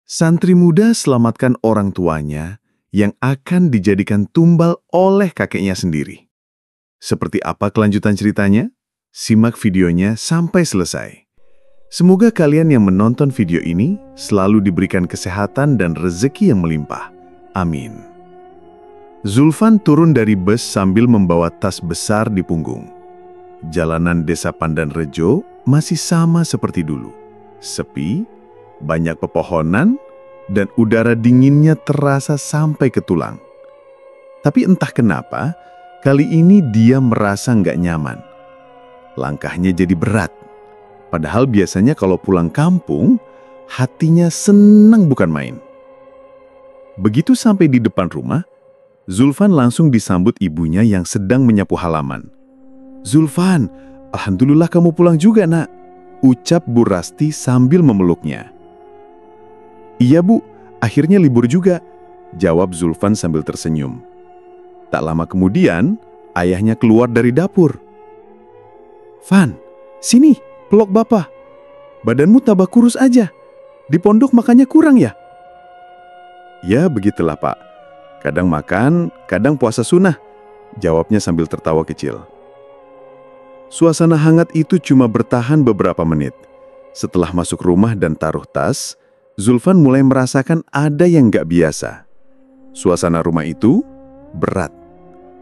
Santri muda selamatkan orang tuanya yang akan dijadikan tumbal oleh kakeknya sendiri. Seperti apa kelanjutan ceritanya? Simak videonya sampai selesai. Semoga kalian yang menonton video ini selalu diberikan kesehatan dan rezeki yang melimpah. Amin. Zulfan turun dari bus sambil membawa tas besar di punggung. Jalanan desa Pandanrejo masih sama seperti dulu. Sepi, banyak pepohonan, dan udara dinginnya terasa sampai ke tulang. Tapi entah kenapa, kali ini dia merasa nggak nyaman. Langkahnya jadi berat. Padahal biasanya kalau pulang kampung, hatinya senang bukan main. Begitu sampai di depan rumah, Zulfan langsung disambut ibunya yang sedang menyapu halaman. "Zulfan, alhamdulillah kamu pulang juga, Nak," ucap Bu Rasti sambil memeluknya. "Iya, Bu, akhirnya libur juga," jawab Zulfan sambil tersenyum. Tak lama kemudian, ayahnya keluar dari dapur. "Van, sini, peluk Bapak. Badanmu tambah kurus aja. Di pondok makannya kurang ya?" "Ya, begitulah, Pak. Kadang makan, kadang puasa sunnah," jawabnya sambil tertawa kecil. Suasana hangat itu cuma bertahan beberapa menit. Setelah masuk rumah dan taruh tas, Zulfan mulai merasakan ada yang gak biasa. Suasana rumah itu berat,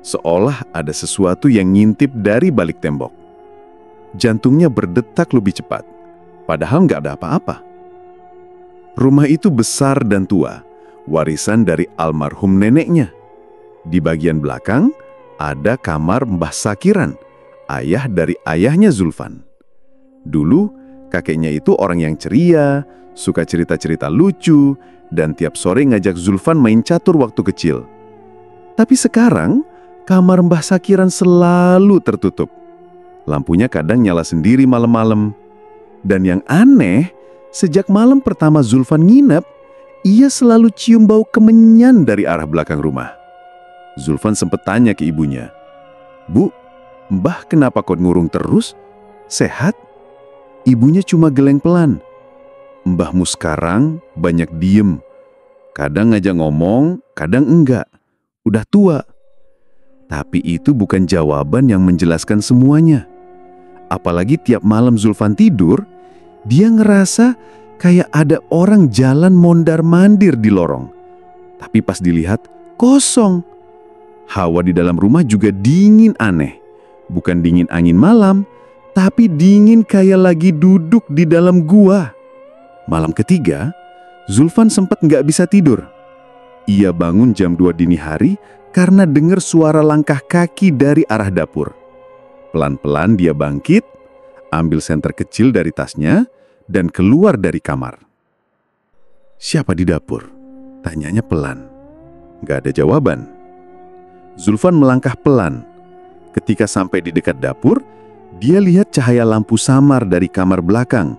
seolah ada sesuatu yang ngintip dari balik tembok. Jantungnya berdetak lebih cepat, padahal gak ada apa-apa. Rumah itu besar dan tua, warisan dari almarhum neneknya. Di bagian belakang ada kamar Mbah Sakiran, ayah dari ayahnya Zulfan. Dulu, kakeknya itu orang yang ceria, suka cerita-cerita lucu, dan tiap sore ngajak Zulfan main catur waktu kecil. Tapi sekarang, kamar Mbah Sakiran selalu tertutup. Lampunya kadang nyala sendiri malam-malam. Dan yang aneh, sejak malam pertama Zulfan nginep, ia selalu cium bau kemenyan dari arah belakang rumah. Zulfan sempat tanya ke ibunya, "Bu, Mbah kenapa kok ngurung terus? Sehat?" Ibunya cuma geleng pelan. "Mbahmu sekarang banyak diem. Kadang ngajak ngomong, kadang enggak. Udah tua." Tapi itu bukan jawaban yang menjelaskan semuanya. Apalagi tiap malam Zulfan tidur, dia ngerasa kayak ada orang jalan mondar-mandir di lorong. Tapi pas dilihat, kosong. Hawa di dalam rumah juga dingin aneh. Bukan dingin angin malam, tapi dingin kayak lagi duduk di dalam gua. Malam ketiga, Zulfan sempat nggak bisa tidur. Ia bangun jam 2 dini hari karena dengar suara langkah kaki dari arah dapur. Pelan-pelan dia bangkit, ambil senter kecil dari tasnya, dan keluar dari kamar. "Siapa di dapur?" tanyanya pelan. Nggak ada jawaban. Zulfan melangkah pelan. Ketika sampai di dekat dapur, dia lihat cahaya lampu samar dari kamar belakang.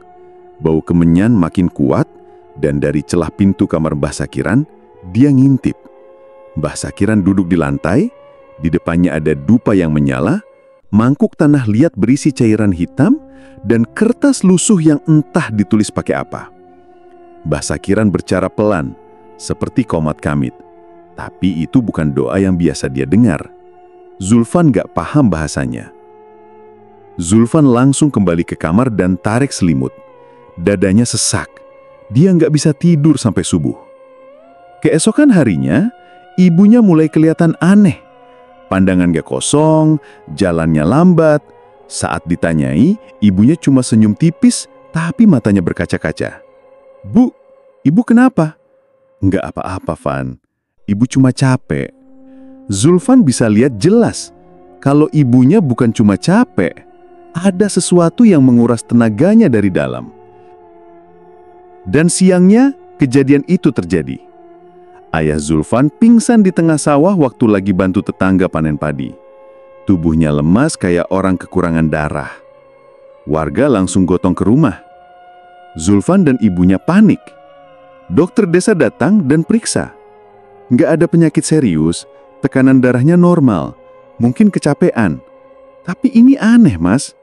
Bau kemenyan makin kuat, dan dari celah pintu kamar Mbah Sakiran, dia ngintip. Mbah Sakiran duduk di lantai, di depannya ada dupa yang menyala, mangkuk tanah liat berisi cairan hitam, dan kertas lusuh yang entah ditulis pakai apa. Mbah Sakiran bercara pelan, seperti qomat kamit. Tapi itu bukan doa yang biasa dia dengar. Zulfan gak paham bahasanya. Zulfan langsung kembali ke kamar dan tarik selimut. Dadanya sesak. Dia gak bisa tidur sampai subuh. Keesokan harinya, ibunya mulai kelihatan aneh. Pandangan gak kosong, jalannya lambat. Saat ditanyai, ibunya cuma senyum tipis, tapi matanya berkaca-kaca. "Bu, ibu kenapa?" "Nggak apa-apa, Van. Ibu cuma capek." Zulfan bisa lihat jelas, kalau ibunya bukan cuma capek, ada sesuatu yang menguras tenaganya dari dalam. Dan siangnya, kejadian itu terjadi. Ayah Zulfan pingsan di tengah sawah waktu lagi bantu tetangga panen padi. Tubuhnya lemas kayak orang kekurangan darah. Warga langsung gotong ke rumah. Zulfan dan ibunya panik. Dokter desa datang dan periksa. Nggak ada penyakit serius, tekanan darahnya normal, mungkin kecapean. "Tapi ini aneh, Mas,"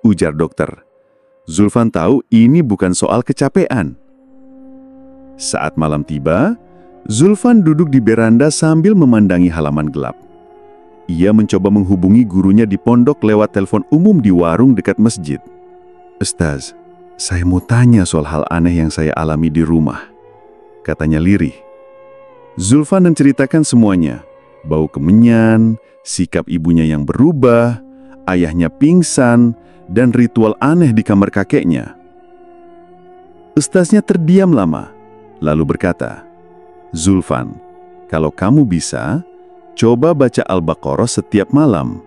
ujar dokter. Zulfan tahu ini bukan soal kecapean. Saat malam tiba, Zulfan duduk di beranda sambil memandangi halaman gelap. Ia mencoba menghubungi gurunya di pondok lewat telepon umum di warung dekat masjid. "Ustaz, saya mau tanya soal hal aneh yang saya alami di rumah," katanya lirih. Zulfan menceritakan semuanya. Bau kemenyan, sikap ibunya yang berubah, ayahnya pingsan, dan ritual aneh di kamar kakeknya. Ustaznya terdiam lama, lalu berkata, "Zulfan, kalau kamu bisa, coba baca Al-Baqarah setiap malam.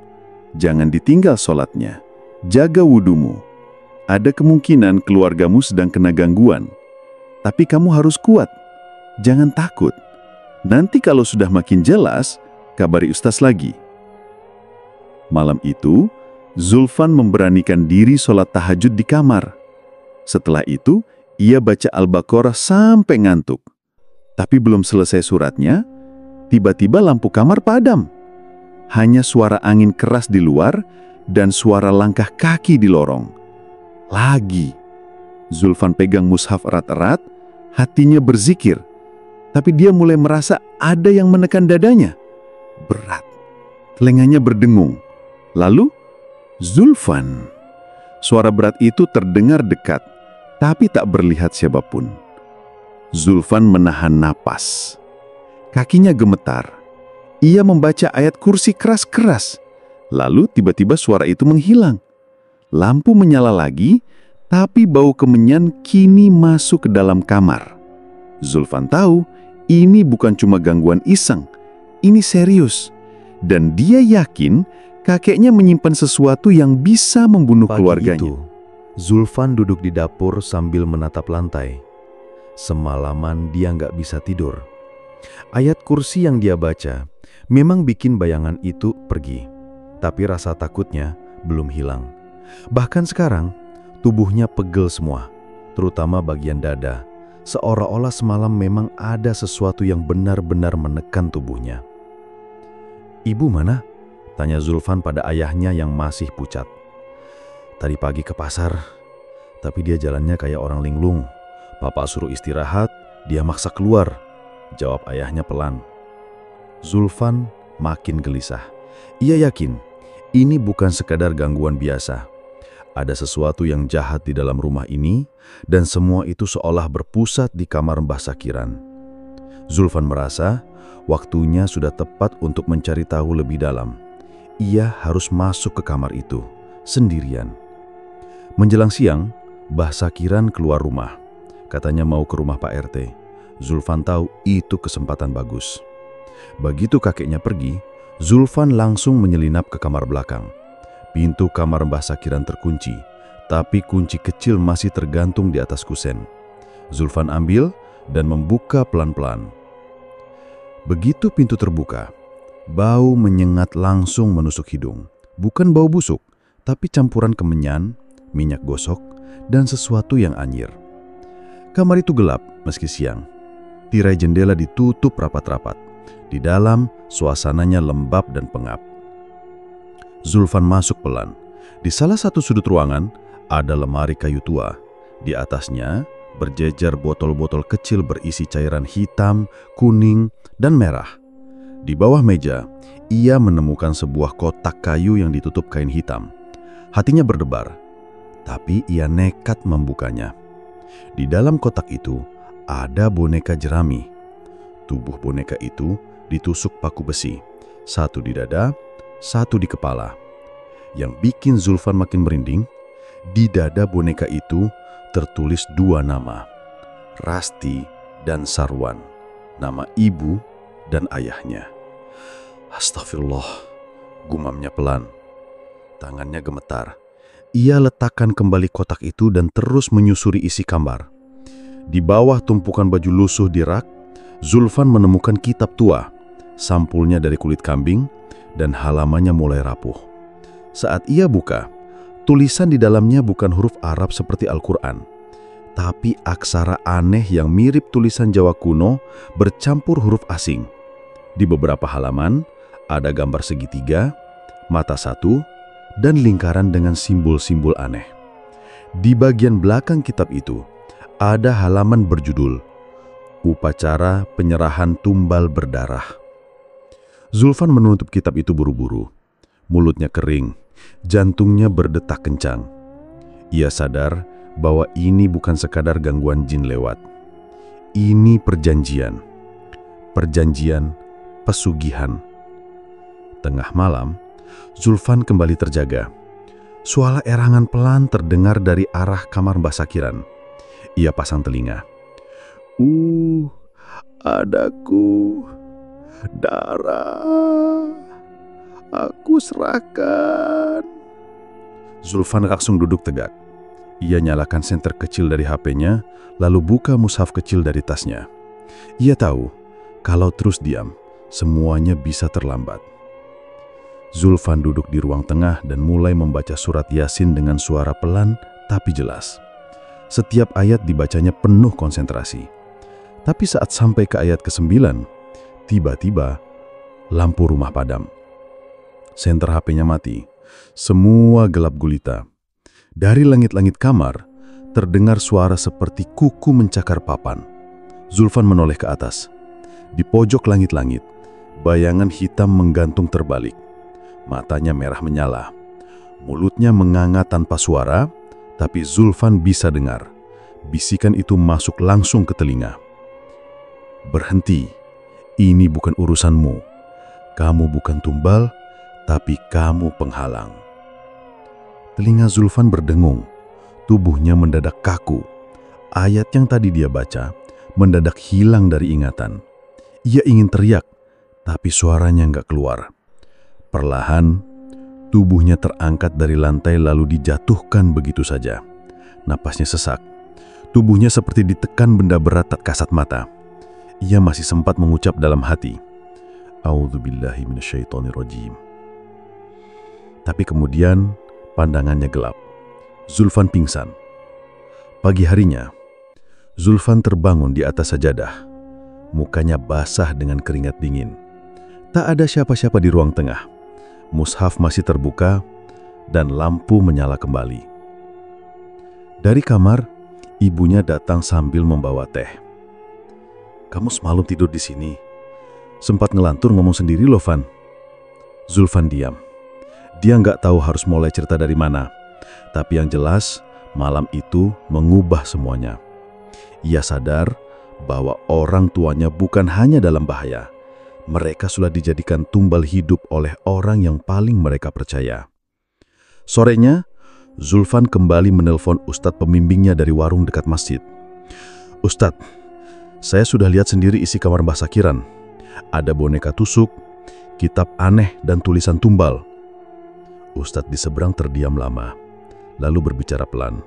Jangan ditinggal sholatnya. Jaga wudumu. Ada kemungkinan keluargamu sedang kena gangguan. Tapi kamu harus kuat. Jangan takut. Nanti kalau sudah makin jelas, kabari Ustaz lagi." Malam itu, Zulfan memberanikan diri sholat tahajud di kamar. Setelah itu, ia baca Al-Baqarah sampai ngantuk. Tapi belum selesai suratnya, tiba-tiba lampu kamar padam. Hanya suara angin keras di luar dan suara langkah kaki di lorong. Lagi. Zulfan pegang mushaf erat-erat, hatinya berzikir. Tapi dia mulai merasa ada yang menekan dadanya. Berat. Telinganya berdengung. Lalu, "Zulfan." Suara berat itu terdengar dekat, tapi tak berlihat siapapun. Zulfan menahan napas. Kakinya gemetar. Ia membaca ayat kursi keras-keras. Lalu tiba-tiba suara itu menghilang. Lampu menyala lagi, tapi bau kemenyan kini masuk ke dalam kamar. Zulfan tahu ini bukan cuma gangguan iseng, ini serius. Dan dia yakin kakeknya menyimpan sesuatu yang bisa membunuh keluarganya. Pagi itu, Zulfan duduk di dapur sambil menatap lantai. Semalaman dia nggak bisa tidur. Ayat kursi yang dia baca memang bikin bayangan itu pergi, tapi rasa takutnya belum hilang. Bahkan sekarang, tubuhnya pegel semua, terutama bagian dada. Seolah-olah semalam memang ada sesuatu yang benar-benar menekan tubuhnya. "Ibu mana?" tanya Zulfan pada ayahnya yang masih pucat. "Tadi pagi ke pasar, tapi dia jalannya kayak orang linglung. Papa suruh istirahat, dia maksa keluar," jawab ayahnya pelan. Zulfan makin gelisah. Ia yakin ini bukan sekadar gangguan biasa. Ada sesuatu yang jahat di dalam rumah ini, dan semua itu seolah berpusat di kamar Mbah Sakiran. Zulfan merasa waktunya sudah tepat untuk mencari tahu lebih dalam. Ia harus masuk ke kamar itu, sendirian. Menjelang siang, Mbah Sakiran keluar rumah. Katanya mau ke rumah Pak RT. Zulfan tahu itu kesempatan bagus. Begitu kakeknya pergi, Zulfan langsung menyelinap ke kamar belakang. Pintu kamar Mbah Sakiran terkunci, tapi kunci kecil masih tergantung di atas kusen. Zulfan ambil dan membuka pelan-pelan. Begitu pintu terbuka, bau menyengat langsung menusuk hidung. Bukan bau busuk, tapi campuran kemenyan, minyak gosok, dan sesuatu yang anyir. Kamar itu gelap meski siang. Tirai jendela ditutup rapat-rapat. Di dalam, suasananya lembab dan pengap. Zulfan masuk pelan. Di salah satu sudut ruangan, ada lemari kayu tua. Di atasnya, berjejer botol-botol kecil berisi cairan hitam, kuning, dan merah. Di bawah meja, ia menemukan sebuah kotak kayu yang ditutup kain hitam. Hatinya berdebar, tapi ia nekat membukanya. Di dalam kotak itu, ada boneka jerami. Tubuh boneka itu ditusuk paku besi, satu di dada, satu di kepala. Yang bikin Zulfan makin merinding, di dada boneka itu tertulis dua nama, Rasti dan Sarwan, nama ibu dan ayahnya. Astagfirullah, gumamnya pelan. Tangannya gemetar. Ia letakkan kembali kotak itu dan terus menyusuri isi kamar. Di bawah tumpukan baju lusuh di rak, Zulfan menemukan kitab tua, sampulnya dari kulit kambing, dan halamannya mulai rapuh. Saat ia buka, tulisan di dalamnya bukan huruf Arab seperti Al-Quran, tapi aksara aneh yang mirip tulisan Jawa kuno bercampur huruf asing. Di beberapa halaman, ada gambar segitiga, mata satu, dan lingkaran dengan simbol-simbol aneh. Di bagian belakang kitab itu, ada halaman berjudul Upacara penyerahan tumbal berdarah. Zulfan menutup kitab itu buru-buru. Mulutnya kering, jantungnya berdetak kencang. Ia sadar bahwa ini bukan sekadar gangguan jin lewat. Ini perjanjian. Perjanjian pesugihan. Tengah malam, Zulfan kembali terjaga. Suara erangan pelan terdengar dari arah kamar Mbah Sakiran. Ia pasang telinga. Adaku, darah, aku serahkan. Zulfan langsung duduk tegak. Ia nyalakan senter kecil dari HP-nya, lalu buka mushaf kecil dari tasnya. Ia tahu, kalau terus diam, semuanya bisa terlambat. Zulfan duduk di ruang tengah dan mulai membaca surat Yasin dengan suara pelan tapi jelas. Setiap ayat dibacanya penuh konsentrasi. Tapi saat sampai ke ayat ke-9, tiba-tiba lampu rumah padam. Senter HP-nya mati. Semua gelap gulita. Dari langit-langit kamar, terdengar suara seperti kuku mencakar papan. Zulfan menoleh ke atas. Di pojok langit-langit, bayangan hitam menggantung terbalik. Matanya merah menyala. Mulutnya menganga tanpa suara, tapi Zulfan bisa dengar. Bisikan itu masuk langsung ke telinga. Berhenti, ini bukan urusanmu. Kamu bukan tumbal, tapi kamu penghalang. Telinga Zulfan berdengung, tubuhnya mendadak kaku. Ayat yang tadi dia baca mendadak hilang dari ingatan. Ia ingin teriak, tapi suaranya nggak keluar. Perlahan, tubuhnya terangkat dari lantai lalu dijatuhkan begitu saja. Napasnya sesak. Tubuhnya seperti ditekan benda berat tak kasat mata. Ia masih sempat mengucap dalam hati, A'udzubillahi minasyaitonirrajim. Tapi kemudian, pandangannya gelap. Zulfan pingsan. Pagi harinya, Zulfan terbangun di atas sajadah. Mukanya basah dengan keringat dingin. Tak ada siapa-siapa di ruang tengah. Mushaf masih terbuka dan lampu menyala kembali. Dari kamar, ibunya datang sambil membawa teh. Kamu semalam tidur di sini. Sempat ngelantur ngomong sendiri loh, Van. Zulfan diam. Dia nggak tahu harus mulai cerita dari mana. Tapi yang jelas, malam itu mengubah semuanya. Ia sadar bahwa orang tuanya bukan hanya dalam bahaya. Mereka sudah dijadikan tumbal hidup oleh orang yang paling mereka percaya. Sorenya, Zulfan kembali menelpon Ustadz pembimbingnya dari warung dekat masjid. Ustadz, saya sudah lihat sendiri isi kamar Mbah Sakiran. Ada boneka tusuk, kitab aneh dan tulisan tumbal. Ustadz di seberang terdiam lama, lalu berbicara pelan.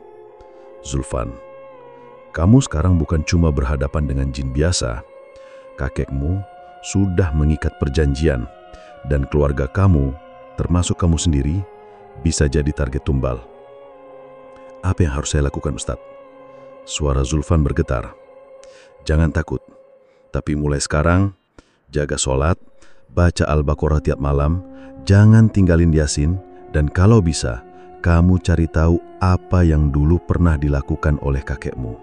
Zulfan, kamu sekarang bukan cuma berhadapan dengan jin biasa. Kakekmu sudah mengikat perjanjian, dan keluarga kamu, termasuk kamu sendiri, bisa jadi target tumbal. Apa yang harus saya lakukan, Ustadz? Suara Zulfan bergetar. Jangan takut, tapi mulai sekarang, jaga sholat, baca Al-Baqarah tiap malam, jangan tinggalin Yasin, dan kalau bisa, kamu cari tahu apa yang dulu pernah dilakukan oleh kakekmu.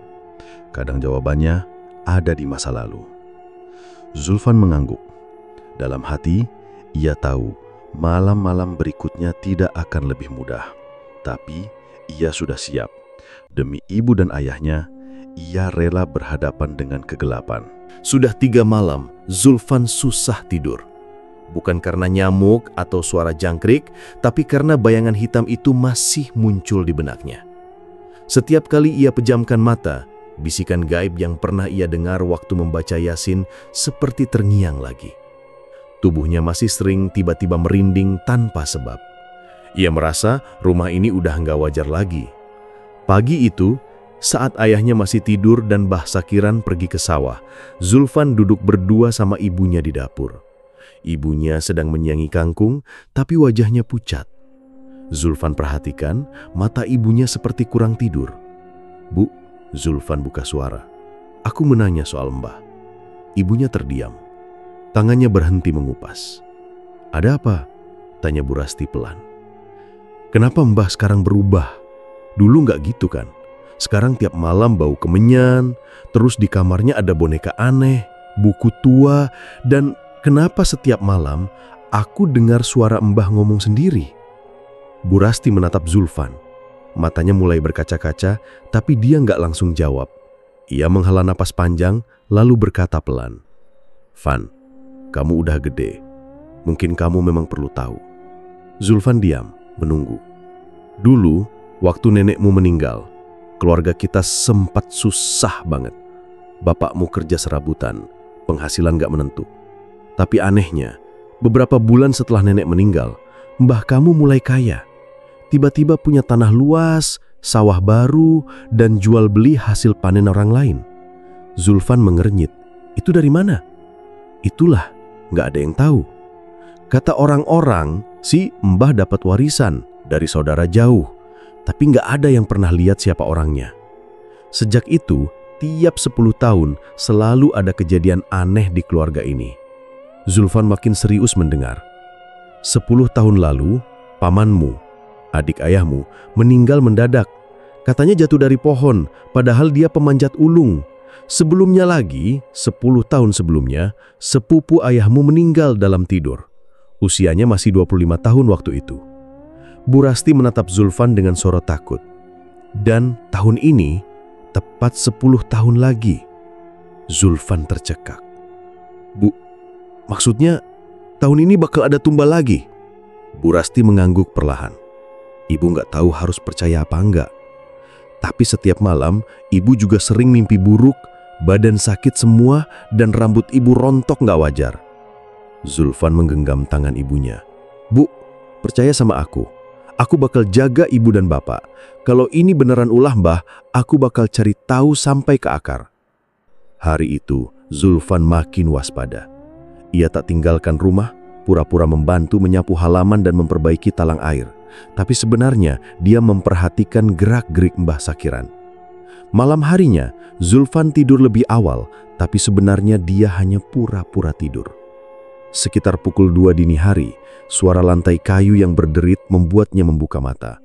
Kadang jawabannya ada di masa lalu. Zulfan mengangguk. Dalam hati, ia tahu malam-malam berikutnya tidak akan lebih mudah. Tapi, ia sudah siap. Demi ibu dan ayahnya, ia rela berhadapan dengan kegelapan. Sudah 3 malam, Zulfan susah tidur. Bukan karena nyamuk atau suara jangkrik, tapi karena bayangan hitam itu masih muncul di benaknya. Setiap kali ia pejamkan mata, bisikan gaib yang pernah ia dengar waktu membaca Yasin seperti terngiang lagi. Tubuhnya masih sering tiba-tiba merinding tanpa sebab. Ia merasa rumah ini udah nggak wajar lagi. Pagi itu, saat ayahnya masih tidur dan Mbah Sakiran pergi ke sawah, Zulfan duduk berdua sama ibunya di dapur. Ibunya sedang menyiangi kangkung, tapi wajahnya pucat. Zulfan perhatikan, mata ibunya seperti kurang tidur. Bu, Zulfan buka suara. Aku menanya soal Mbah. Ibunya terdiam. Tangannya berhenti mengupas. Ada apa? Tanya Bu Rasti pelan. Kenapa Mbah sekarang berubah? Dulu nggak gitu kan? Sekarang tiap malam bau kemenyan, terus di kamarnya ada boneka aneh, buku tua, dan kenapa setiap malam aku dengar suara Mbah ngomong sendiri? Bu Rasti menatap Zulfan. Matanya mulai berkaca-kaca, tapi dia nggak langsung jawab. Ia menghela napas panjang, lalu berkata pelan, "Van, kamu udah gede. Mungkin kamu memang perlu tahu." Zulfan diam, menunggu. Dulu, waktu nenekmu meninggal, keluarga kita sempat susah banget. Bapakmu kerja serabutan, penghasilan nggak menentu. Tapi anehnya, beberapa bulan setelah nenek meninggal, mbah kamu mulai kaya. Tiba-tiba punya tanah luas, sawah baru, dan jual beli hasil panen orang lain. Zulfan mengernyit. Itu dari mana? Itulah, nggak ada yang tahu. Kata orang-orang, si mbah dapat warisan dari saudara jauh, tapi nggak ada yang pernah lihat siapa orangnya. Sejak itu, tiap 10 tahun selalu ada kejadian aneh di keluarga ini. Zulfan makin serius mendengar. 10 tahun lalu, pamanmu, adik ayahmu, meninggal mendadak. Katanya jatuh dari pohon, padahal dia pemanjat ulung. Sebelumnya lagi, 10 tahun sebelumnya, sepupu ayahmu meninggal dalam tidur. Usianya masih 25 tahun waktu itu. Bu Rasti menatap Zulfan dengan sorot takut. Dan tahun ini, tepat 10 tahun lagi. Zulfan tercekak. "Bu, maksudnya tahun ini bakal ada tumbal lagi?" Bu Rasti mengangguk perlahan. Ibu nggak tahu harus percaya apa enggak. Tapi setiap malam, ibu juga sering mimpi buruk, badan sakit semua, dan rambut ibu rontok nggak wajar. Zulfan menggenggam tangan ibunya. "Bu, percaya sama aku. Aku bakal jaga ibu dan bapak. Kalau ini beneran ulah mbah, aku bakal cari tahu sampai ke akar." Hari itu, Zulfan makin waspada. Ia tak tinggalkan rumah, pura-pura membantu menyapu halaman dan memperbaiki talang air. Tapi sebenarnya dia memperhatikan gerak-gerik Mbah Sakiran. Malam harinya, Zulfan tidur lebih awal, tapi sebenarnya dia hanya pura-pura tidur. Sekitar pukul 2 dini hari, suara lantai kayu yang berderit membuatnya membuka mata.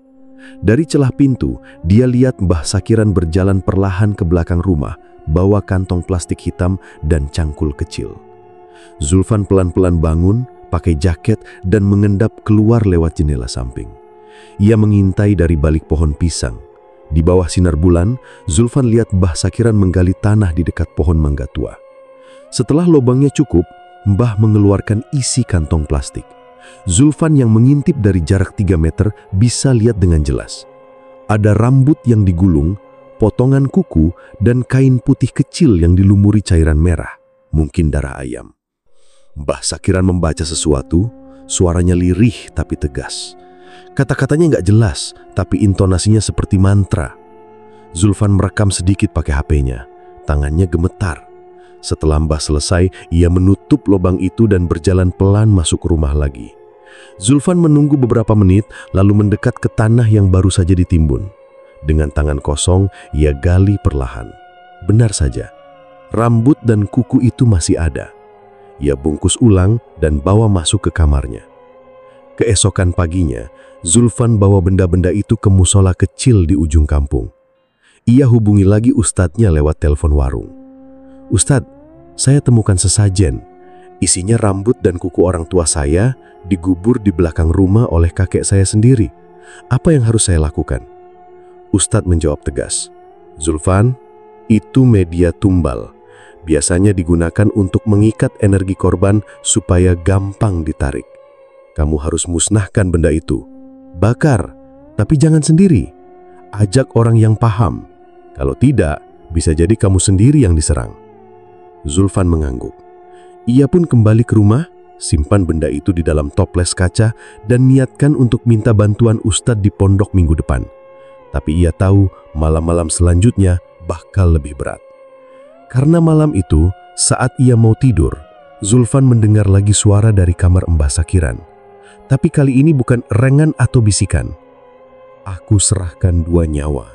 Dari celah pintu, dia lihat Mbah Sakiran berjalan perlahan ke belakang rumah, bawa kantong plastik hitam dan cangkul kecil. Zulfan pelan-pelan bangun, pakai jaket dan mengendap keluar lewat jendela samping. Ia mengintai dari balik pohon pisang. Di bawah sinar bulan, Zulfan lihat Mbah Sakiran menggali tanah di dekat pohon mangga tua. Setelah lubangnya cukup, Mbah mengeluarkan isi kantong plastik. Zulfan yang mengintip dari jarak 3 meter bisa lihat dengan jelas. Ada rambut yang digulung, potongan kuku, dan kain putih kecil yang dilumuri cairan merah, mungkin darah ayam. Mbah Sakiran membaca sesuatu, suaranya lirih tapi tegas. Kata-katanya nggak jelas, tapi intonasinya seperti mantra. Zulfan merekam sedikit pakai HP-nya. Tangannya gemetar. Setelah Mbah selesai, ia menutup lubang itu dan berjalan pelan masuk rumah lagi. Zulfan menunggu beberapa menit, lalu mendekat ke tanah yang baru saja ditimbun. Dengan tangan kosong, ia gali perlahan. Benar saja, rambut dan kuku itu masih ada. Ia bungkus ulang dan bawa masuk ke kamarnya. Keesokan paginya, Zulfan bawa benda-benda itu ke musola kecil di ujung kampung. Ia hubungi lagi ustadznya lewat telepon warung. "Ustadz, saya temukan sesajen. Isinya rambut dan kuku orang tua saya digubur di belakang rumah oleh kakek saya sendiri. Apa yang harus saya lakukan?" Ustadz menjawab tegas, "Zulfan, itu media tumbal. Biasanya digunakan untuk mengikat energi korban supaya gampang ditarik. Kamu harus musnahkan benda itu. Bakar, tapi jangan sendiri. Ajak orang yang paham. Kalau tidak, bisa jadi kamu sendiri yang diserang." Zulfan mengangguk. Ia pun kembali ke rumah, simpan benda itu di dalam toples kaca, dan niatkan untuk minta bantuan ustadz di pondok minggu depan. Tapi ia tahu malam-malam selanjutnya bakal lebih berat. Karena malam itu, saat ia mau tidur, Zulfan mendengar lagi suara dari kamar Mbah Sakiran. Tapi kali ini bukan erengan atau bisikan. "Aku serahkan 2 nyawa.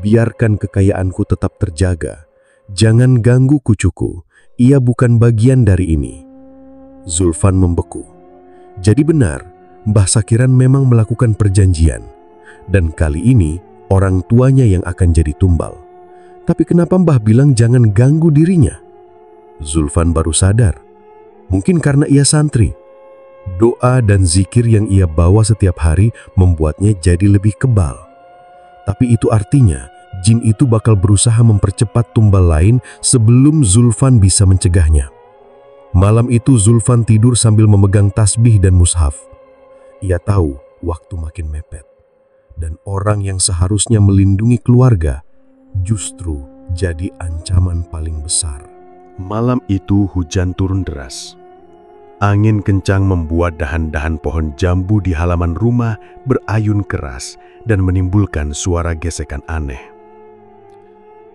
Biarkan kekayaanku tetap terjaga. Jangan ganggu kucuku. Ia bukan bagian dari ini." Zulfan membeku. Jadi benar, Mbah Sakiran memang melakukan perjanjian. Dan kali ini, orang tuanya yang akan jadi tumbal. Tapi kenapa Mbah bilang jangan ganggu dirinya? Zulfan baru sadar. Mungkin karena ia santri. Doa dan zikir yang ia bawa setiap hari membuatnya jadi lebih kebal. Tapi itu artinya jin itu bakal berusaha mempercepat tumbal lain sebelum Zulfan bisa mencegahnya. Malam itu Zulfan tidur sambil memegang tasbih dan mushaf. Ia tahu waktu makin mepet. Dan orang yang seharusnya melindungi keluarga justru jadi ancaman paling besar. Malam itu hujan turun deras. Angin kencang membuat dahan-dahan pohon jambu di halaman rumah berayun keras dan menimbulkan suara gesekan aneh.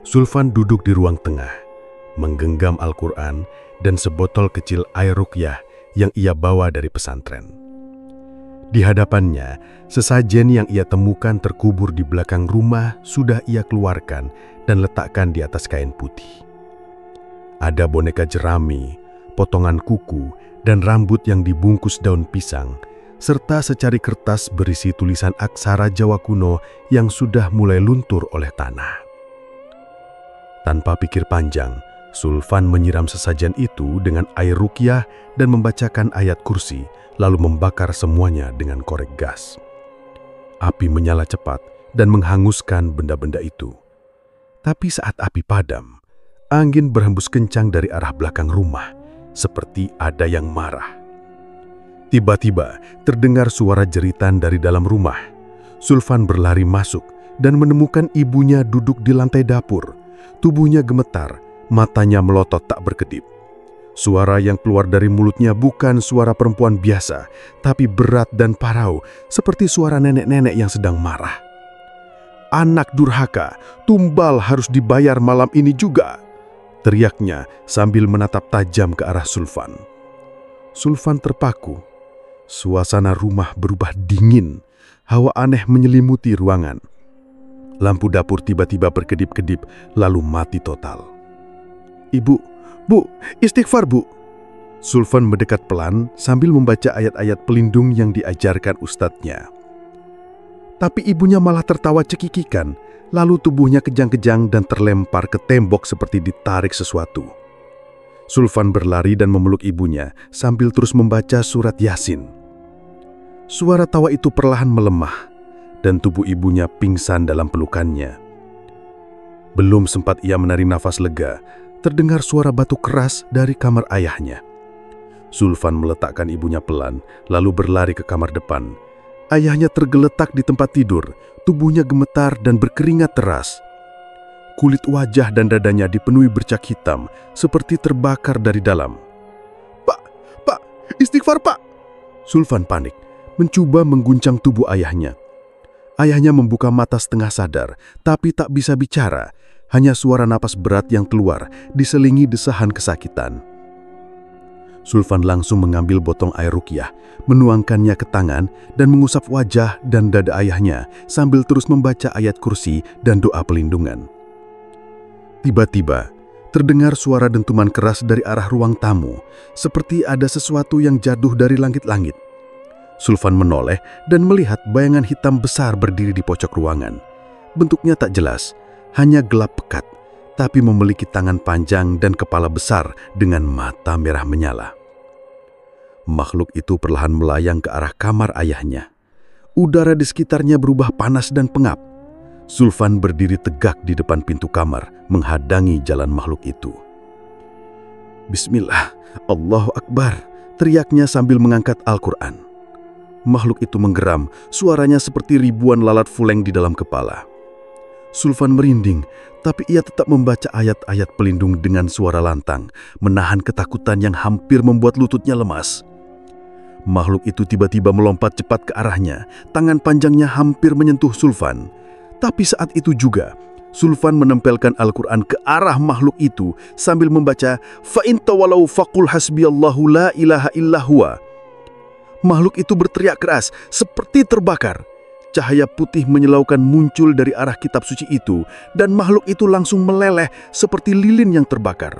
Zulfan duduk di ruang tengah, menggenggam Al-Quran dan sebotol kecil air ruqyah yang ia bawa dari pesantren. Di hadapannya, sesajen yang ia temukan terkubur di belakang rumah sudah ia keluarkan dan letakkan di atas kain putih. Ada boneka jerami, potongan kuku, dan rambut yang dibungkus daun pisang, serta secari kertas berisi tulisan aksara Jawa kuno yang sudah mulai luntur oleh tanah. Tanpa pikir panjang, Zulfan menyiram sesajen itu dengan air ruqyah dan membacakan ayat kursi, lalu membakar semuanya dengan korek gas. Api menyala cepat dan menghanguskan benda-benda itu. Tapi saat api padam, angin berhembus kencang dari arah belakang rumah, seperti ada yang marah. Tiba-tiba terdengar suara jeritan dari dalam rumah. Zulfan berlari masuk dan menemukan ibunya duduk di lantai dapur. Tubuhnya gemetar, matanya melotot tak berkedip. Suara yang keluar dari mulutnya bukan suara perempuan biasa, tapi berat dan parau, seperti suara nenek-nenek yang sedang marah. "Anak durhaka, tumbal harus dibayar malam ini juga," teriaknya sambil menatap tajam ke arah Zulfan. Zulfan terpaku. Suasana rumah berubah dingin. Hawa aneh menyelimuti ruangan. Lampu dapur tiba-tiba berkedip-kedip, lalu mati total. "Ibu, Bu, istighfar Bu." Zulfan mendekat pelan sambil membaca ayat-ayat pelindung yang diajarkan ustadznya. Tapi ibunya malah tertawa cekikikan. Lalu tubuhnya kejang-kejang dan terlempar ke tembok seperti ditarik sesuatu. Zulfan berlari dan memeluk ibunya sambil terus membaca surat Yasin. Suara tawa itu perlahan melemah dan tubuh ibunya pingsan dalam pelukannya. Belum sempat ia menarik nafas lega, terdengar suara batu keras dari kamar ayahnya. Zulfan meletakkan ibunya pelan, lalu berlari ke kamar depan. Ayahnya tergeletak di tempat tidur, tubuhnya gemetar dan berkeringat deras. Kulit wajah dan dadanya dipenuhi bercak hitam, seperti terbakar dari dalam. Pak, istighfar Pak!" Zulfan panik, mencoba mengguncang tubuh ayahnya. Ayahnya membuka mata setengah sadar, tapi tak bisa bicara, hanya suara napas berat yang keluar, diselingi desahan kesakitan. Zulfan langsung mengambil botol air ruqyah, menuangkannya ke tangan dan mengusap wajah dan dada ayahnya sambil terus membaca ayat kursi dan doa pelindungan. Tiba-tiba, terdengar suara dentuman keras dari arah ruang tamu, seperti ada sesuatu yang jatuh dari langit-langit. Zulfan menoleh dan melihat bayangan hitam besar berdiri di pojok ruangan. Bentuknya tak jelas, hanya gelap pekat, tapi memiliki tangan panjang dan kepala besar dengan mata merah menyala. Makhluk itu perlahan melayang ke arah kamar ayahnya. Udara di sekitarnya berubah panas dan pengap. Zulfan berdiri tegak di depan pintu kamar, menghadangi jalan makhluk itu. "Bismillah, Allahu Akbar," teriaknya sambil mengangkat Al-Quran. Makhluk itu menggeram, suaranya seperti ribuan lalat fuleng di dalam kepala. Zulfan merinding, tapi ia tetap membaca ayat-ayat pelindung dengan suara lantang, menahan ketakutan yang hampir membuat lututnya lemas. Makhluk itu tiba-tiba melompat cepat ke arahnya, tangan panjangnya hampir menyentuh Zulfan. Tapi saat itu juga, Zulfan menempelkan Al-Quran ke arah makhluk itu sambil membaca, "Fa in tawalau faqul hasbiyallahu la ilaha illa huwa." Makhluk itu berteriak keras, seperti terbakar. Cahaya putih menyilaukan muncul dari arah kitab suci itu, dan makhluk itu langsung meleleh seperti lilin yang terbakar.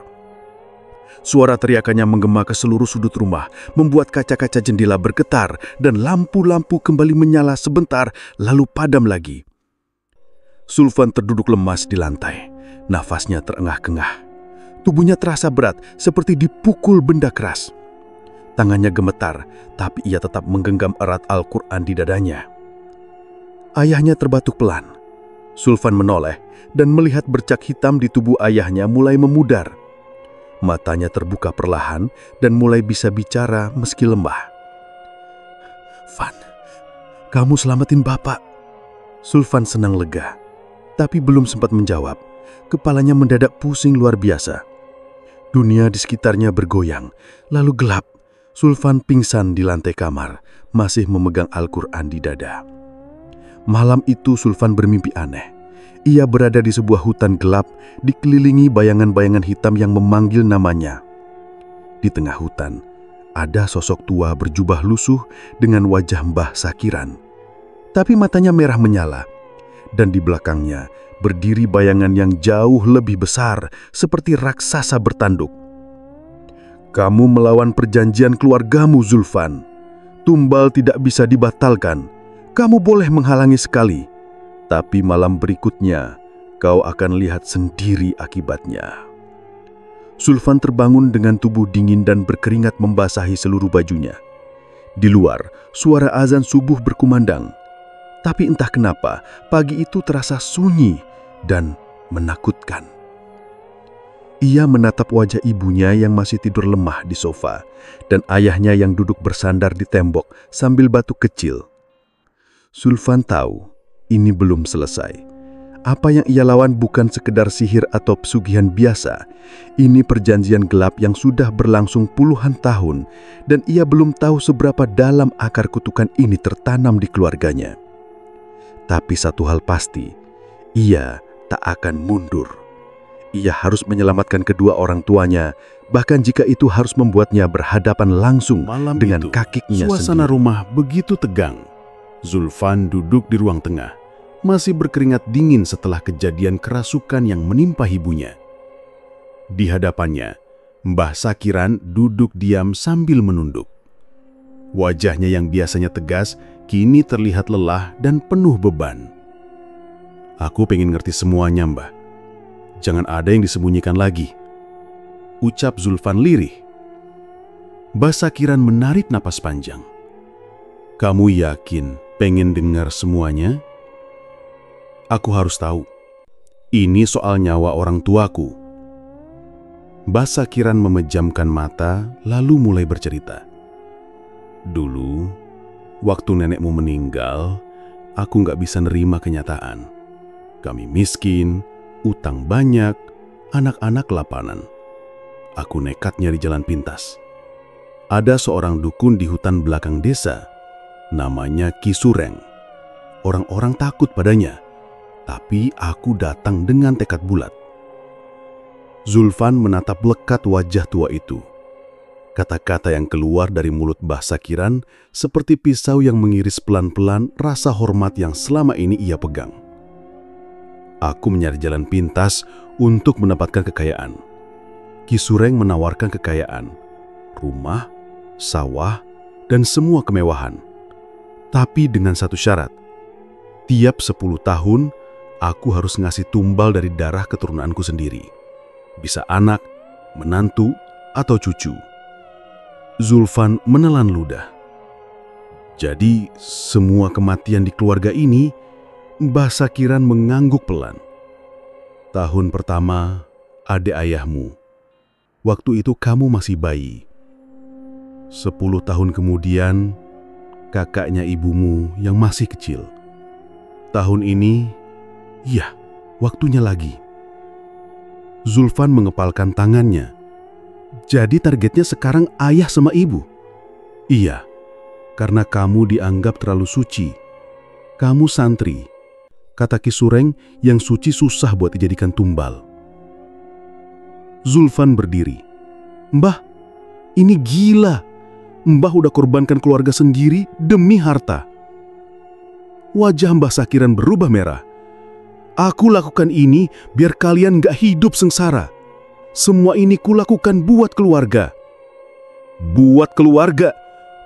Suara teriakannya menggema ke seluruh sudut rumah, membuat kaca-kaca jendela bergetar, dan lampu-lampu kembali menyala sebentar, lalu padam lagi. Sulfan terduduk lemas di lantai. Nafasnya terengah-engah. Tubuhnya terasa berat, seperti dipukul benda keras. Tangannya gemetar, tapi ia tetap menggenggam erat Al-Quran di dadanya. Ayahnya terbatuk pelan. Sulfan menoleh dan melihat bercak hitam di tubuh ayahnya mulai memudar. Matanya terbuka perlahan dan mulai bisa bicara meski lemah. "Van, kamu selamatin Bapak." Sulfan senang lega, tapi belum sempat menjawab. Kepalanya mendadak pusing luar biasa. Dunia di sekitarnya bergoyang, lalu gelap. Sulfan pingsan di lantai kamar, masih memegang Al-Quran di dada. Malam itu Sulfan bermimpi aneh. Ia berada di sebuah hutan gelap, dikelilingi bayangan-bayangan hitam yang memanggil namanya. Di tengah hutan, ada sosok tua berjubah lusuh dengan wajah Mbah Sakiran. Tapi matanya merah menyala, dan di belakangnya berdiri bayangan yang jauh lebih besar, seperti raksasa bertanduk. "Kamu melawan perjanjian keluargamu, Zulfan. Tumbal tidak bisa dibatalkan. Kamu boleh menghalangi sekali, tapi malam berikutnya kau akan lihat sendiri akibatnya." Sulfan terbangun dengan tubuh dingin dan berkeringat membasahi seluruh bajunya. Di luar, suara azan subuh berkumandang. Tapi entah kenapa, pagi itu terasa sunyi dan menakutkan. Ia menatap wajah ibunya yang masih tidur lemah di sofa dan ayahnya yang duduk bersandar di tembok sambil batuk kecil. Sulfan tahu ini belum selesai. Apa yang ia lawan bukan sekedar sihir atau pesugihan biasa. Ini perjanjian gelap yang sudah berlangsung puluhan tahun dan ia belum tahu seberapa dalam akar kutukan ini tertanam di keluarganya. Tapi satu hal pasti, ia tak akan mundur. Ia harus menyelamatkan kedua orang tuanya, bahkan jika itu harus membuatnya berhadapan langsung Malam dengan itu, kakinya suasana sendiri. rumah begitu tegang. Zulfan duduk di ruang tengah, masih berkeringat dingin setelah kejadian kerasukan yang menimpa ibunya. Di hadapannya, Mbah Sakiran duduk diam sambil menunduk. Wajahnya yang biasanya tegas, kini terlihat lelah dan penuh beban. "Aku pengen ngerti semuanya, Mbah. Jangan ada yang disembunyikan lagi," ucap Zulfan lirih. Mbah Sakiran menarik napas panjang. "Kamu yakin pengen dengar semuanya? Aku harus tahu. Ini soal nyawa orang tuaku." Mbah Sakiran memejamkan mata lalu mulai bercerita. "Dulu, waktu nenekmu meninggal, aku nggak bisa nerima kenyataan. Kami miskin, utang banyak, anak-anak kelaparan. Aku nekat nyari jalan pintas. Ada seorang dukun di hutan belakang desa, namanya Ki Sureng. Orang-orang takut padanya, tapi aku datang dengan tekad bulat." Zulfan menatap lekat wajah tua itu. Kata-kata yang keluar dari mulut Mbah Sakiran seperti pisau yang mengiris pelan-pelan rasa hormat yang selama ini ia pegang. "Aku mencari jalan pintas untuk mendapatkan kekayaan. Ki Sureng menawarkan kekayaan, rumah, sawah, dan semua kemewahan. Tapi dengan satu syarat, tiap 10 tahun aku harus ngasih tumbal dari darah keturunanku sendiri. Bisa anak, menantu, atau cucu." Zulfan menelan ludah. "Jadi semua kematian di keluarga ini," Mbah Sakiran mengangguk pelan. "Tahun pertama, adik ayahmu. Waktu itu kamu masih bayi. 10 tahun kemudian, kakaknya ibumu yang masih kecil. Tahun ini, ya, waktunya lagi." Zulfan mengepalkan tangannya. "Jadi targetnya sekarang ayah sama ibu?" "Iya, karena kamu dianggap terlalu suci. Kamu santri. Kata Ki Sureng, yang suci susah buat dijadikan tumbal." Zulfan berdiri. "Mbah, ini gila. Mbah udah korbankan keluarga sendiri demi harta." Wajah Mbah Sakiran berubah merah. "Aku lakukan ini biar kalian gak hidup sengsara. Semua ini kulakukan buat keluarga." "Buat keluarga?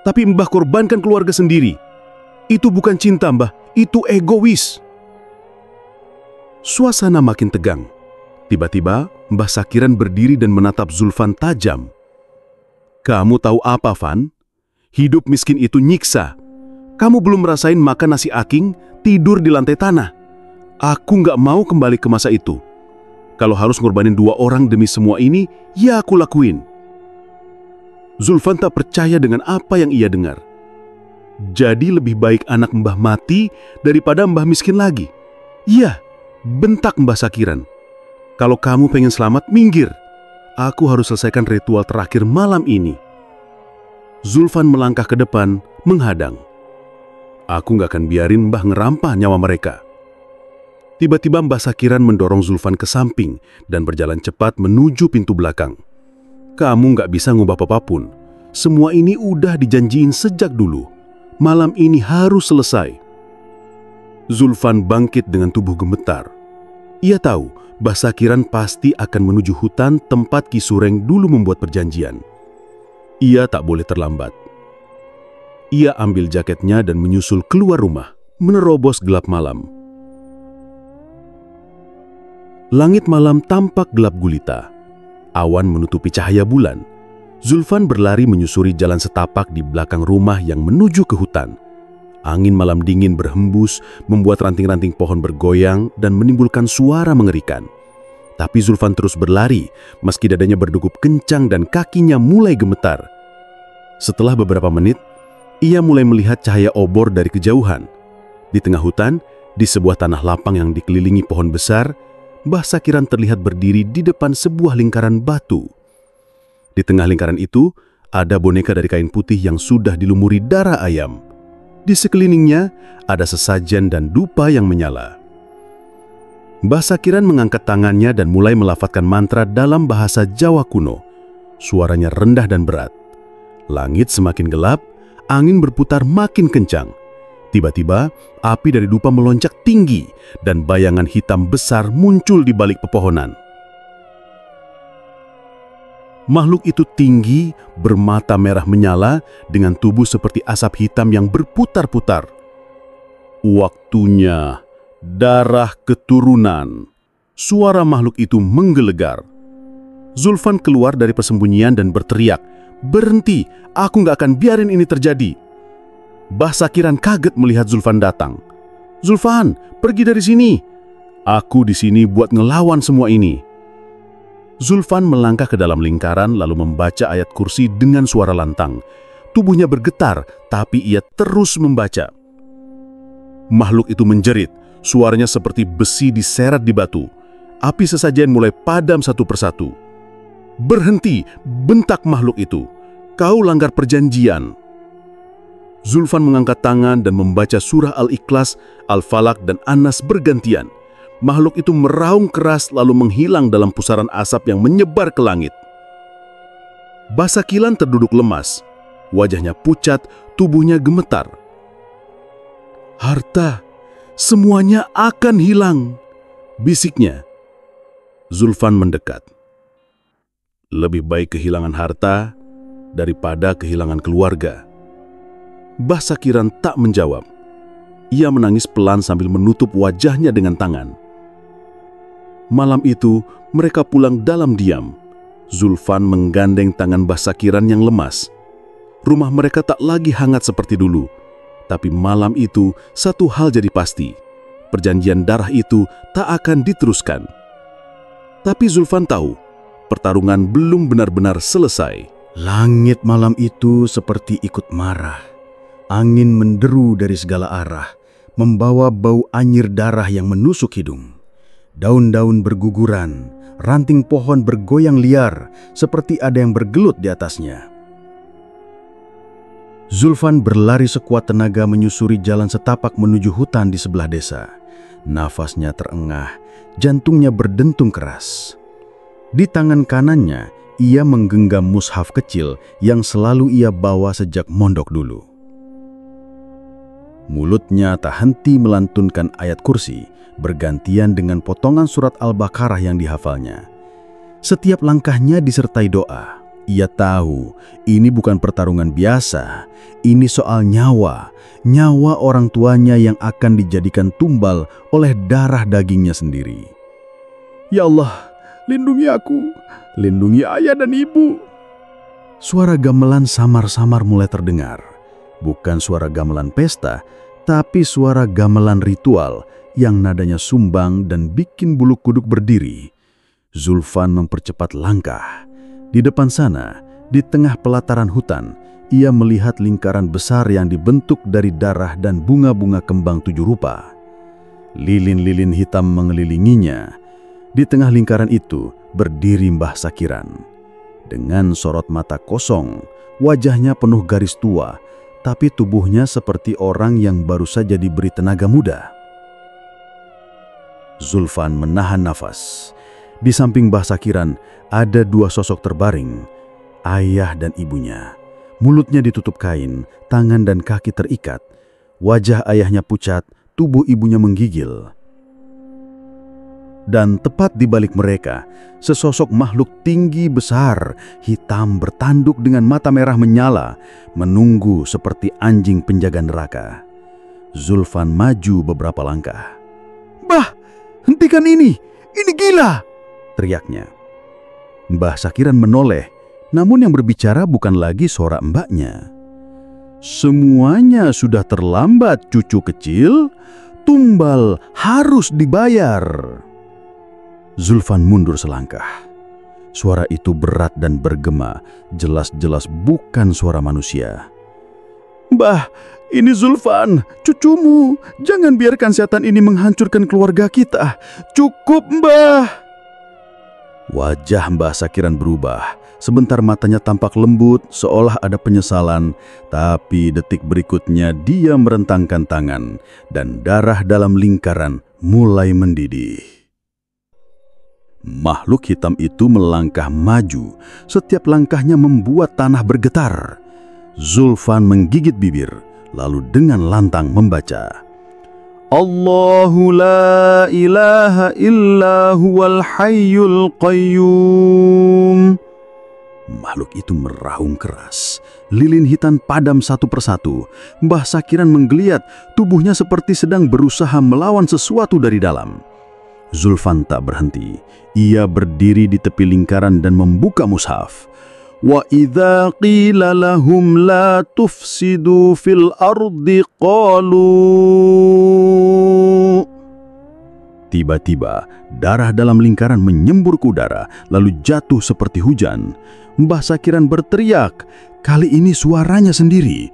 Tapi Mbah korbankan keluarga sendiri. Itu bukan cinta, Mbah. Itu egois." Suasana makin tegang. Tiba-tiba, Mbah Sakiran berdiri dan menatap Zulfan tajam. "Kamu tahu apa, Van? Hidup miskin itu nyiksa. Kamu belum merasain makan nasi aking, tidur di lantai tanah. Aku nggak mau kembali ke masa itu. Kalau harus ngorbanin 2 orang demi semua ini, ya aku lakuin." Zulfan tak percaya dengan apa yang ia dengar. Jadi lebih baik anak Mbah mati daripada Mbah miskin lagi. "Iya," bentak Mbah Sakiran. "Kalau kamu pengen selamat, minggir. Aku harus selesaikan ritual terakhir malam ini." Zulfan melangkah ke depan, menghadang. "Aku nggak akan biarin Mbah ngerampah nyawa mereka." Tiba-tiba Mbah Sakiran mendorong Zulfan ke samping dan berjalan cepat menuju pintu belakang. "Kamu nggak bisa ngubah apapun. Semua ini udah dijanjiin sejak dulu. Malam ini harus selesai." Zulfan bangkit dengan tubuh gemetar. Ia tahu Mbah Sakiran pasti akan menuju hutan tempat Ki Sureng dulu membuat perjanjian. Ia tak boleh terlambat. Ia ambil jaketnya dan menyusul keluar rumah, menerobos gelap malam. Langit malam tampak gelap gulita. Awan menutupi cahaya bulan. Zulfan berlari menyusuri jalan setapak di belakang rumah yang menuju ke hutan. Angin malam dingin berhembus, membuat ranting-ranting pohon bergoyang dan menimbulkan suara mengerikan. Tapi Zulfan terus berlari, meski dadanya berdegup kencang dan kakinya mulai gemetar. Setelah beberapa menit, ia mulai melihat cahaya obor dari kejauhan. Di tengah hutan, di sebuah tanah lapang yang dikelilingi pohon besar, Mbah Sakiran terlihat berdiri di depan sebuah lingkaran batu. Di tengah lingkaran itu, ada boneka dari kain putih yang sudah dilumuri darah ayam. Di sekelilingnya, ada sesajen dan dupa yang menyala. Mbah Sakiran mengangkat tangannya dan mulai melafadzkan mantra dalam bahasa Jawa kuno. Suaranya rendah dan berat. Langit semakin gelap, angin berputar makin kencang. Tiba-tiba, api dari dupa melonjak tinggi dan bayangan hitam besar muncul di balik pepohonan. Makhluk itu tinggi, bermata merah menyala, dengan tubuh seperti asap hitam yang berputar-putar. "Waktunya, darah keturunan." Suara makhluk itu menggelegar. Zulfan keluar dari persembunyian dan berteriak, "Berhenti, aku nggak akan biarin ini terjadi." Mbah Sakiran kaget melihat Zulfan datang. "Zulfan, pergi dari sini. Aku di sini buat ngelawan semua ini." Zulfan melangkah ke dalam lingkaran lalu membaca ayat kursi dengan suara lantang. Tubuhnya bergetar, tapi ia terus membaca. Makhluk itu menjerit, suaranya seperti besi diseret di batu. Api sesajen mulai padam satu persatu. "Berhenti!" bentak makhluk itu. "Kau langgar perjanjian." Zulfan mengangkat tangan dan membaca surah Al-Ikhlas, Al-Falaq, dan An-Nas bergantian. Makhluk itu meraung keras lalu menghilang dalam pusaran asap yang menyebar ke langit. Mbah Sakiran terduduk lemas. Wajahnya pucat, tubuhnya gemetar. "Harta, semuanya akan hilang," bisiknya. Zulfan mendekat. "Lebih baik kehilangan harta daripada kehilangan keluarga." Mbah Sakiran tak menjawab. Ia menangis pelan sambil menutup wajahnya dengan tangan. Malam itu, mereka pulang dalam diam. Zulfan menggandeng tangan Mbah Sakiran yang lemas. Rumah mereka tak lagi hangat seperti dulu. Tapi malam itu, satu hal jadi pasti. Perjanjian darah itu tak akan diteruskan. Tapi Zulfan tahu, pertarungan belum benar-benar selesai. Langit malam itu seperti ikut marah. Angin menderu dari segala arah, membawa bau anyir darah yang menusuk hidung. Daun-daun berguguran, ranting pohon bergoyang liar, seperti ada yang bergelut di atasnya. Zulfan berlari sekuat tenaga menyusuri jalan setapak menuju hutan di sebelah desa. Nafasnya terengah, jantungnya berdentum keras. Di tangan kanannya, ia menggenggam mushaf kecil yang selalu ia bawa sejak mondok dulu. Mulutnya tak henti melantunkan ayat kursi, bergantian dengan potongan surat Al-Baqarah yang dihafalnya. Setiap langkahnya disertai doa. Ia tahu ini bukan pertarungan biasa, ini soal nyawa orang tuanya yang akan dijadikan tumbal oleh darah dagingnya sendiri. Ya Allah, lindungi aku, lindungi ayah dan ibu. Suara gamelan samar-samar mulai terdengar. Bukan suara gamelan pesta, tapi suara gamelan ritual yang nadanya sumbang dan bikin bulu kuduk berdiri. Zulfan mempercepat langkah. Di depan sana, di tengah pelataran hutan, ia melihat lingkaran besar yang dibentuk dari darah dan bunga-bunga kembang 7 rupa. Lilin-lilin hitam mengelilinginya. Di tengah lingkaran itu berdiri Mbah Sakiran. Dengan sorot mata kosong, wajahnya penuh garis tua, tapi tubuhnya seperti orang yang baru saja diberi tenaga muda. Zulfan menahan nafas. Di samping Mbah Sakiran ada 2 sosok terbaring, ayah dan ibunya. Mulutnya ditutup kain, tangan dan kaki terikat. Wajah ayahnya pucat, tubuh ibunya menggigil. Dan tepat di balik mereka, sesosok makhluk tinggi besar, hitam bertanduk dengan mata merah menyala, menunggu seperti anjing penjaga neraka. Zulfan maju beberapa langkah. "Mbah, hentikan ini! Ini gila!" teriaknya. Mbah Sakiran menoleh, namun yang berbicara bukan lagi suara mbaknya. "Semuanya sudah terlambat, cucu kecil. Tumbal harus dibayar." Zulfan mundur selangkah. Suara itu berat dan bergema, jelas-jelas bukan suara manusia. "Mbah, ini Zulfan, cucumu. Jangan biarkan setan ini menghancurkan keluarga kita. Cukup, Mbah." Wajah Mbah Sakiran berubah. Sebentar matanya tampak lembut, seolah ada penyesalan. Tapi detik berikutnya dia merentangkan tangan, dan darah dalam lingkaran mulai mendidih. Makhluk hitam itu melangkah maju. Setiap langkahnya membuat tanah bergetar. Zulfan menggigit bibir, lalu dengan lantang membaca, "Allahu la ilaha illa huwal hayyul qayyum." Makhluk itu meraung keras. Lilin hitam padam satu persatu. Mbah Sakiran menggeliat, tubuhnya seperti sedang berusaha melawan sesuatu dari dalam. Zulfan tak berhenti. Ia berdiri di tepi lingkaran dan membuka mushaf. "Wa idza qila lahum la tufsidu fil ardi qalu." Tiba-tiba, darah dalam lingkaran menyembur ke udara, lalu jatuh seperti hujan. Mbah Sakiran berteriak, kali ini suaranya sendiri.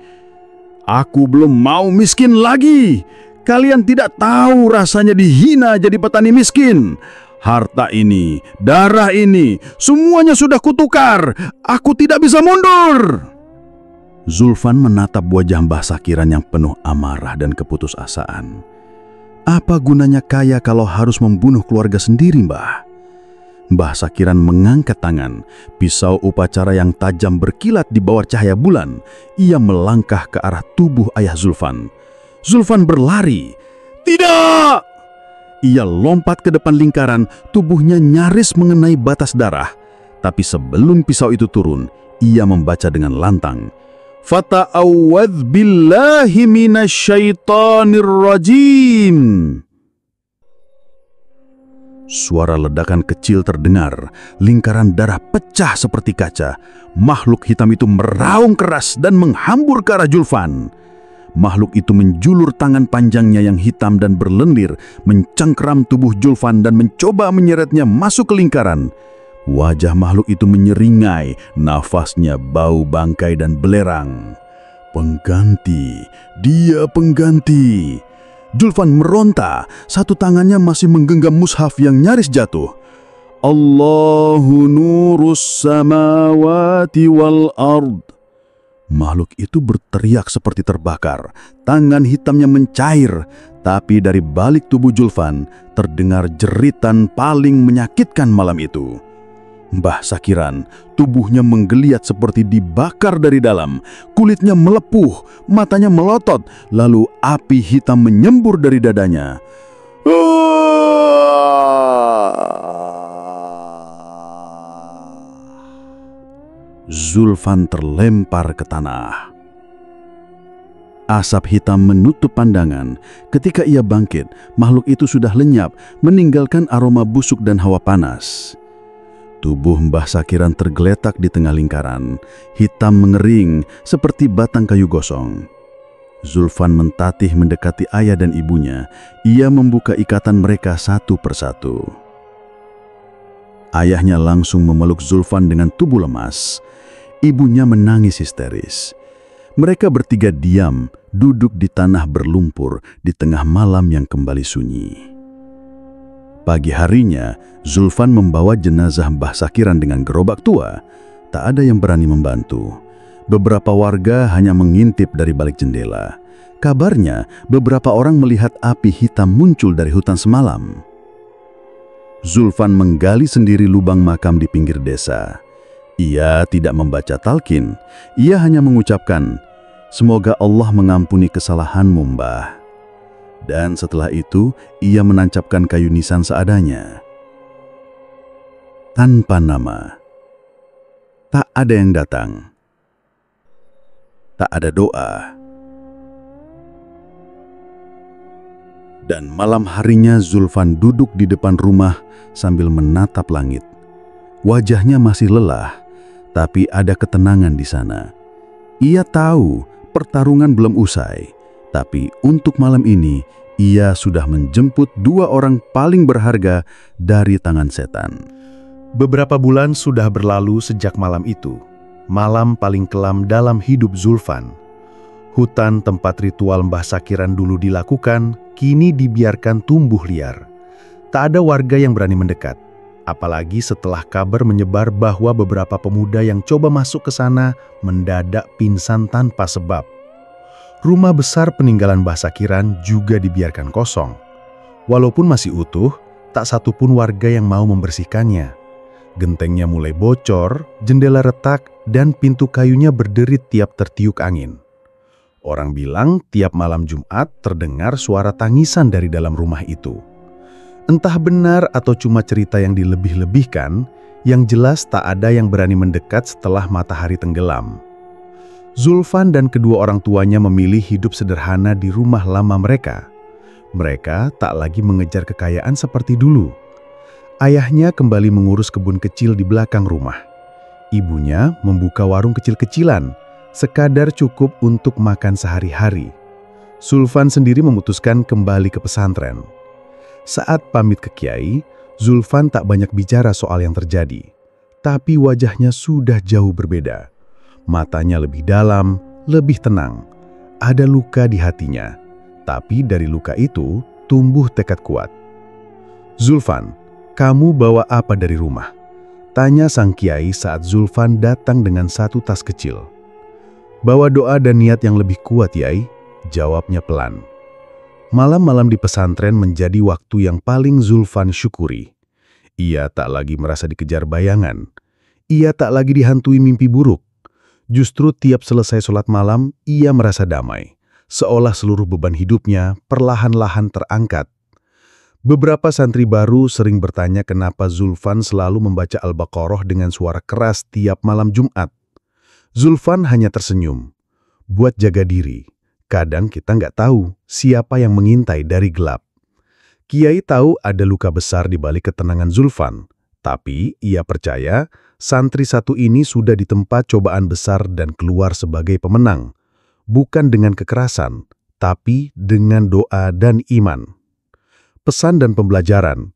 "Aku belum mau miskin lagi. Kalian tidak tahu rasanya dihina jadi petani miskin. Harta ini, darah ini, semuanya sudah kutukar. Aku tidak bisa mundur." Zulfan menatap wajah Mbah Sakiran yang penuh amarah dan keputusasaan. Apa gunanya kaya kalau harus membunuh keluarga sendiri, Mbah? Mbah Sakiran mengangkat tangan, pisau upacara yang tajam berkilat di bawah cahaya bulan. Ia melangkah ke arah tubuh ayah Zulfan. Zulfan berlari. "Tidak!" Ia lompat ke depan lingkaran, tubuhnya nyaris mengenai batas darah. Tapi sebelum pisau itu turun, ia membaca dengan lantang, "Fata'awwadz billahi minasyaitonir rajim." Suara ledakan kecil terdengar, lingkaran darah pecah seperti kaca. Makhluk hitam itu meraung keras dan menghambur ke arah Zulfan. Makhluk itu menjulur tangan panjangnya yang hitam dan berlendir, mencengkeram tubuh Zulfan dan mencoba menyeretnya masuk ke lingkaran. Wajah makhluk itu menyeringai, nafasnya bau bangkai dan belerang. "Pengganti, dia pengganti." Zulfan meronta, satu tangannya masih menggenggam mushaf yang nyaris jatuh. "Allahu nurus samawati wal ard." Makhluk itu berteriak seperti terbakar. Tangan hitamnya mencair, tapi dari balik tubuh Zulfan terdengar jeritan paling menyakitkan malam itu. Mbah Sakiran, tubuhnya menggeliat seperti dibakar dari dalam. Kulitnya melepuh, matanya melotot, lalu api hitam menyembur dari dadanya. Zulfan terlempar ke tanah. Asap hitam menutup pandangan. Ketika ia bangkit, makhluk itu sudah lenyap, meninggalkan aroma busuk dan hawa panas. Tubuh Mbah Sakiran tergeletak di tengah lingkaran, hitam mengering seperti batang kayu gosong. Zulfan mentatih mendekati ayah dan ibunya. Ia membuka ikatan mereka satu persatu. Ayahnya langsung memeluk Zulfan dengan tubuh lemas. Ibunya menangis histeris. Mereka bertiga diam, duduk di tanah berlumpur di tengah malam yang kembali sunyi. Pagi harinya, Zulfan membawa jenazah Mbah Sakiran dengan gerobak tua. Tak ada yang berani membantu. Beberapa warga hanya mengintip dari balik jendela. Kabarnya, beberapa orang melihat api hitam muncul dari hutan semalam. Zulfan menggali sendiri lubang makam di pinggir desa. Ia tidak membaca talqin. Ia hanya mengucapkan, "Semoga Allah mengampuni kesalahanmu, Mbah." Dan setelah itu, ia menancapkan kayu nisan seadanya. Tanpa nama. Tak ada yang datang. Tak ada doa. Dan malam harinya Zulfan duduk di depan rumah sambil menatap langit. Wajahnya masih lelah, tapi ada ketenangan di sana. Ia tahu pertarungan belum usai, tapi untuk malam ini ia sudah menjemput dua orang paling berharga dari tangan setan. Beberapa bulan sudah berlalu sejak malam itu. Malam paling kelam dalam hidup Zulfan. Hutan tempat ritual Mbah Sakiran dulu dilakukan, kini dibiarkan tumbuh liar. Tak ada warga yang berani mendekat. Apalagi setelah kabar menyebar bahwa beberapa pemuda yang coba masuk ke sana mendadak pingsan tanpa sebab. Rumah besar peninggalan Mbah Sakiran juga dibiarkan kosong. Walaupun masih utuh, tak satupun warga yang mau membersihkannya. Gentengnya mulai bocor, jendela retak, dan pintu kayunya berderit tiap tertiuk angin. Orang bilang tiap malam Jumat terdengar suara tangisan dari dalam rumah itu. Entah benar atau cuma cerita yang dilebih-lebihkan, yang jelas tak ada yang berani mendekat setelah matahari tenggelam. Zulfan dan kedua orang tuanya memilih hidup sederhana di rumah lama mereka. Mereka tak lagi mengejar kekayaan seperti dulu. Ayahnya kembali mengurus kebun kecil di belakang rumah. Ibunya membuka warung kecil-kecilan, sekadar cukup untuk makan sehari-hari. Zulfan sendiri memutuskan kembali ke pesantren. Saat pamit ke kiai, Zulfan tak banyak bicara soal yang terjadi. Tapi wajahnya sudah jauh berbeda. Matanya lebih dalam, lebih tenang. Ada luka di hatinya. Tapi dari luka itu tumbuh tekad kuat. "Zulfan, kamu bawa apa dari rumah?" tanya sang kiai saat Zulfan datang dengan satu tas kecil. "Bawa doa dan niat yang lebih kuat, Yai," jawabnya pelan. Malam-malam di pesantren menjadi waktu yang paling Zulfan syukuri. Ia tak lagi merasa dikejar bayangan. Ia tak lagi dihantui mimpi buruk. Justru tiap selesai sholat malam, ia merasa damai. Seolah seluruh beban hidupnya perlahan-lahan terangkat. Beberapa santri baru sering bertanya kenapa Zulfan selalu membaca Al-Baqarah dengan suara keras tiap malam Jumat. Zulfan hanya tersenyum. Buat jaga diri. Kadang kita nggak tahu siapa yang mengintai dari gelap. Kiai tahu ada luka besar di balik ketenangan Zulfan, tapi ia percaya santri satu ini sudah ditempa cobaan besar dan keluar sebagai pemenang, bukan dengan kekerasan, tapi dengan doa dan iman. Pesan dan pembelajaran.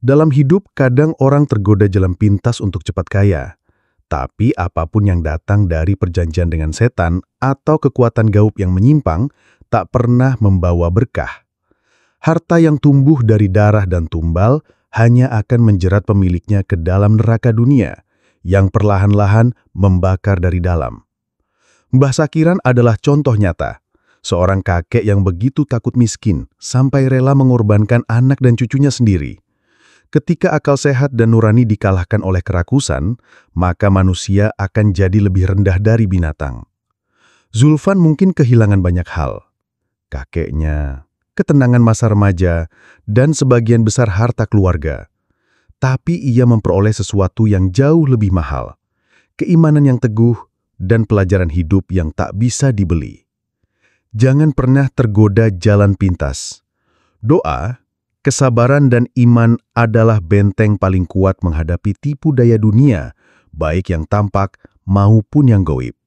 Dalam hidup kadang orang tergoda jalan pintas untuk cepat kaya. Tapi apapun yang datang dari perjanjian dengan setan atau kekuatan gaib yang menyimpang tak pernah membawa berkah. Harta yang tumbuh dari darah dan tumbal hanya akan menjerat pemiliknya ke dalam neraka dunia yang perlahan-lahan membakar dari dalam. Mbah Sakiran adalah contoh nyata. Seorang kakek yang begitu takut miskin sampai rela mengorbankan anak dan cucunya sendiri. Ketika akal sehat dan nurani dikalahkan oleh kerakusan, maka manusia akan jadi lebih rendah dari binatang. Zulfan mungkin kehilangan banyak hal. Kakeknya, ketenangan masa remaja, dan sebagian besar harta keluarga. Tapi ia memperoleh sesuatu yang jauh lebih mahal. keimanan yang teguh, dan pelajaran hidup yang tak bisa dibeli. Jangan pernah tergoda jalan pintas. Doa, kesabaran dan iman adalah benteng paling kuat menghadapi tipu daya dunia, baik yang tampak maupun yang gaib.